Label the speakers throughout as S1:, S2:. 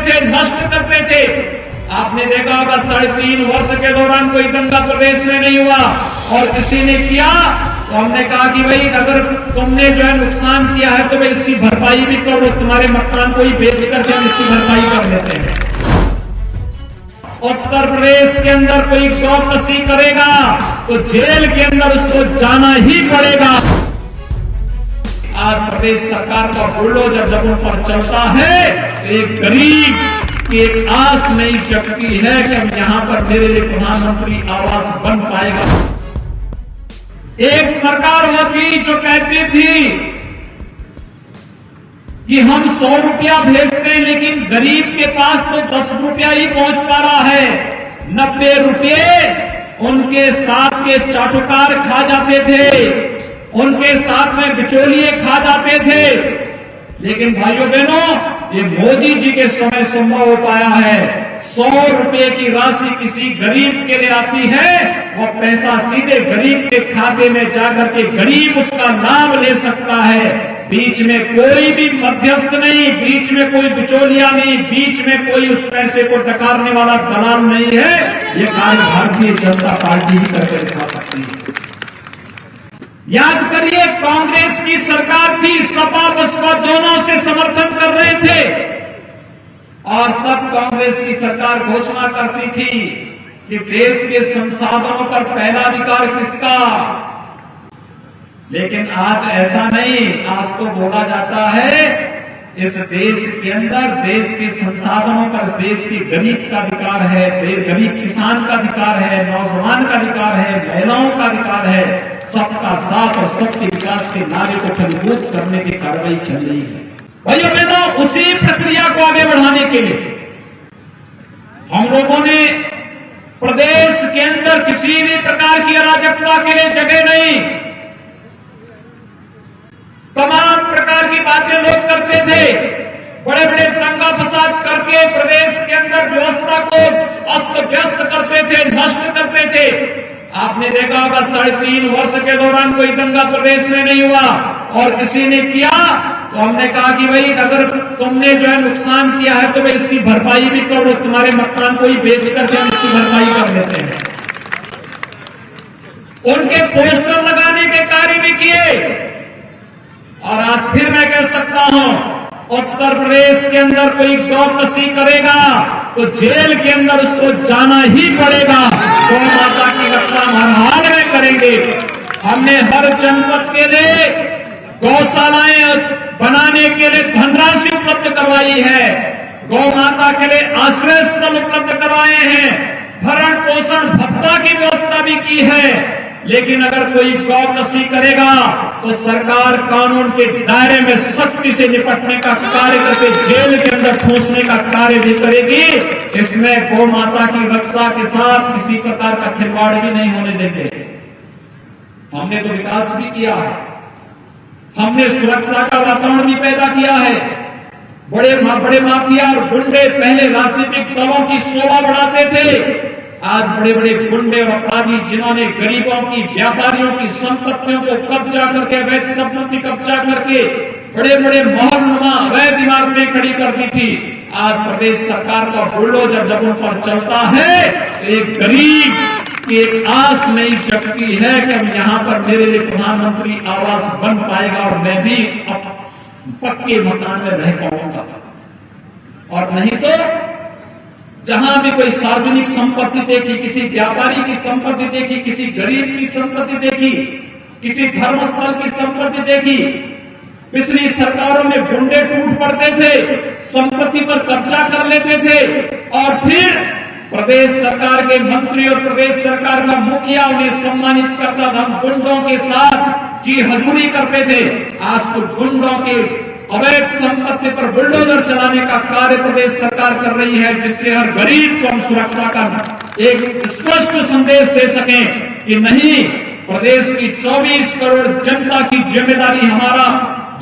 S1: थे, नष्ट करते थे। आपने देखा होगा 3.5 वर्ष के दौरान कोई दंगा प्रदेश में नहीं हुआ, और किसी ने किया तो हमने कहा कि भाई अगर तुमने जो है नुकसान किया है तो भाई इसकी भरपाई भी करो, तुम्हारे मकान को ही बेच करके हम इसकी भरपाई कर लेते हैं। उत्तर प्रदेश के अंदर कोई गौकसी करेगा तो जेल के अंदर उसको जाना ही पड़ेगा। आज प्रदेश सरकार का बुलडोजर जब उन पर चलता है तो एक गरीब की एक आस नहीं जगती है कि हम यहां पर मेरे लिए प्रधानमंत्री आवास बन पाएगा। एक सरकार वो थी जो कहती थी कि हम 100 रुपया भेजते हैं लेकिन गरीब के पास तो 10 रुपया ही पहुंच पा रहा है। 90 रुपये उनके साथ के चाटुकार खा जाते थे, उनके साथ में बिचौलिए खा जाते थे। लेकिन भाइयों बहनों, ये मोदी जी के समय संभव हो पाया है। 100 रुपये की राशि किसी गरीब के लिए आती है, वो पैसा सीधे गरीब के खाते में जाकर के गरीब उसका नाम ले सकता है। बीच में कोई भी मध्यस्थ नहीं, बीच में कोई बिचौलिया नहीं, बीच में कोई उस पैसे को डकारने वाला दलाल नहीं है। ये कार्य भारतीय जनता पार्टी ही करके दिखा सकती है। याद करिए, कांग्रेस की सरकार थी, सपा बसपा दोनों से समर्थन कर रहे थे, और तब कांग्रेस की सरकार घोषणा करती थी कि देश के संसाधनों पर पहला अधिकार किसका। लेकिन आज ऐसा नहीं। आज तो बोला जाता है इस देश के अंदर देश के संसाधनों पर देश के गरीब का अधिकार है, गरीब किसान का अधिकार है, नौजवान का अधिकार है, महिलाओं का अधिकार है। सबका साथ और सबके विकास के नारे को फलीभूत करने की कार्रवाई चल रही है। भाइयों बहनों, उसी प्रक्रिया को आगे बढ़ाने के लिए हम लोगों ने प्रदेश के अंदर किसी भी प्रकार की अराजकता के लिए जगह नहीं। तमाम प्रकार की बातें लोग करते थे, बड़े बड़े दंगा फसाद करके प्रदेश के अंदर व्यवस्था को अस्त व्यस्त करते थे, नष्ट करते थे। आपने देखा होगा 3.5 वर्ष के दौरान कोई दंगा प्रदेश में नहीं हुआ, और किसी ने किया तो हमने कहा कि भाई अगर तुमने जो है नुकसान किया है तो भाई इसकी भरपाई भी करो, तुम्हारे मकान को ही बेच करके हम इसकी भरपाई कर लेते हैं। उनके पोस्टर लगाने के कार्य भी किए। और आज फिर मैं कह सकता हूं, उत्तर प्रदेश के अंदर कोई गौकसी करेगा तो जेल के अंदर उसको जाना ही पड़ेगा। गौ माता की रक्षा हर हाल में करेंगे। हमने हर जनपद के लिए गौशालाएं बनाने के लिए धनराशि उपलब्ध करवाई है, गौ माता के लिए आश्रय स्थल उपलब्ध करवाए हैं, भरण पोषण भत्ता की व्यवस्था भी की है। लेकिन अगर कोई गौकसी करेगा तो सरकार कानून के दायरे में सख्ती से निपटने का कार्य करके जेल के अंदर ठूंसने का कार्य भी करेगी। इसमें गौ माता की रक्षा के साथ किसी प्रकार का खिलवाड़ भी नहीं होने देंगे। हमने तो विकास भी किया है, हमने सुरक्षा का वातावरण भी पैदा किया है। बड़े माफिया और गुंडे पहले राजनीतिक दलों की शोभा बढ़ाते थे, आज बड़े बड़े गुंडे और अपराधी जिन्होंने गरीबों की, व्यापारियों की संपत्तियों को कब्जा करके, अवैध संपत्ति कब्जा करके बड़े बड़े महलनुमा अवैध इमारतें खड़ी कर दी थी, आज प्रदेश सरकार का बुलडोजर जब उन पर चलता है तो एक गरीब की एक आस नहीं जगती है कि हम यहां पर मेरे लिए प्रधानमंत्री आवास बन पाएगा और मैं भी पक्के मकान में रह पाऊंगा। और नहीं तो जहां भी कोई सार्वजनिक संपत्ति देखी, किसी व्यापारी की संपत्ति देखी, किसी गरीब की संपत्ति देखी, किसी धर्मस्थल की संपत्ति देखी, पिछली सरकारों में गुंडे टूट पड़ते थे, संपत्ति पर कब्जा कर लेते थे, और फिर प्रदेश सरकार के मंत्री और प्रदेश सरकार का मुखिया उन्हें सम्मानित करता था। हम गुंडों के साथ जी हजूरी करते थे। आज तो गुंडों के अवैध संपत्ति पर बुलडोजर चलाने का कार्य प्रदेश सरकार कर रही है, जिससे हर गरीब को हम सुरक्षा का एक स्पष्ट संदेश दे सकें कि नहीं, प्रदेश की 24 करोड़ जनता की जिम्मेदारी हमारा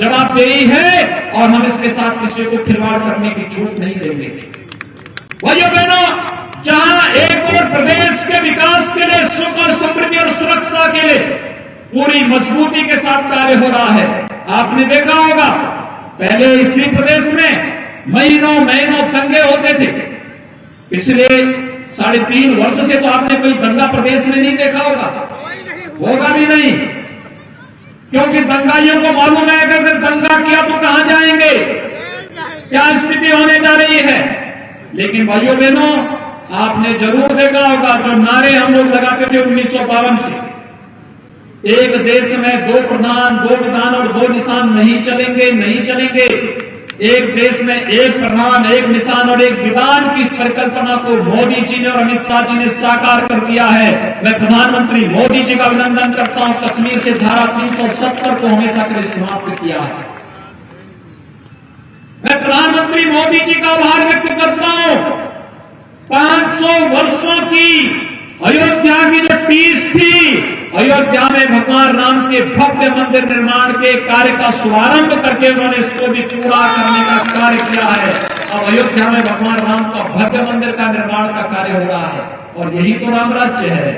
S1: जवाबदेही है और हम इसके साथ किसी को खिलवाड़ करने की छूट नहीं देंगे। भाइयों बहनों, जहां एक और प्रदेश के विकास के लिए, सुख और समृद्धि और सुरक्षा के लिए पूरी मजबूती के साथ कार्य हो रहा है। आपने देखा होगा पहले इसी प्रदेश में महीनों महीनों दंगे होते थे। पिछले 3.5 वर्ष से तो आपने कोई दंगा प्रदेश में नहीं देखा होगा भी नहीं, क्योंकि दंगाइयों को मालूम है कि अगर दंगा किया तो कहां जाएंगे, क्या स्थिति होने जा रही है। लेकिन भाइयों बहनों, आपने जरूर देखा होगा जो नारे हम लोग लगाते थे 1952 से, एक देश में 2 प्रधान 2 विधान और 2 निशान नहीं चलेंगे। एक देश में 1 प्रधान 1 निशान और 1 विधान की इस परिकल्पना को मोदी जी ने और अमित शाह जी ने साकार कर दिया है। मैं प्रधानमंत्री मोदी जी का अभिनंदन करता हूं, कश्मीर के धारा 370 को हमेशा के लिए समाप्त किया है। मैं प्रधानमंत्री मोदी जी का आभार व्यक्त करता हूं। 500 वर्षों की अयोध्या की जो टीस थी, अयोध्या में भगवान राम के भव्य मंदिर निर्माण के कार्य का शुभारंभ करके उन्होंने इसको भी पूरा करने का कार्य किया है। अब अयोध्या में भगवान राम का भव्य मंदिर का निर्माण का कार्य हो रहा है, और यही तो राम राज्य है।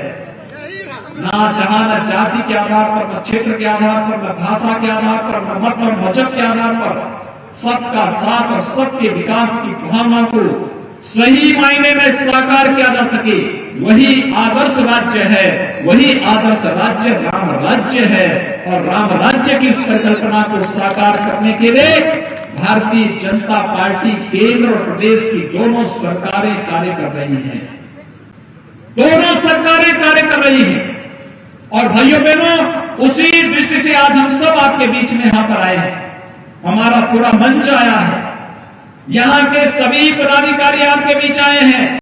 S1: ना जहां न जाति के आधार पर, न क्षेत्र के आधार पर, न भाषा के आधार पर, न मत और मजहब के आधार पर सबका साथ और सबके विकास की भावना को सही मायने में साकार किया जा सके, वही आदर्श राज्य है। वही आदर्श राज्य राम राज्य है, और राम राज्य की इस परिकल्पना को साकार करने के लिए भारतीय जनता पार्टी केंद्र और प्रदेश की दोनों सरकारें कार्य कर रही हैं। और भाइयों बहनों, उसी दृष्टि से आज हम सब आपके बीच में यहां पर आए हैं। हमारा पूरा मंच आया है, यहां के सभी पदाधिकारी आपके बीच आए हैं।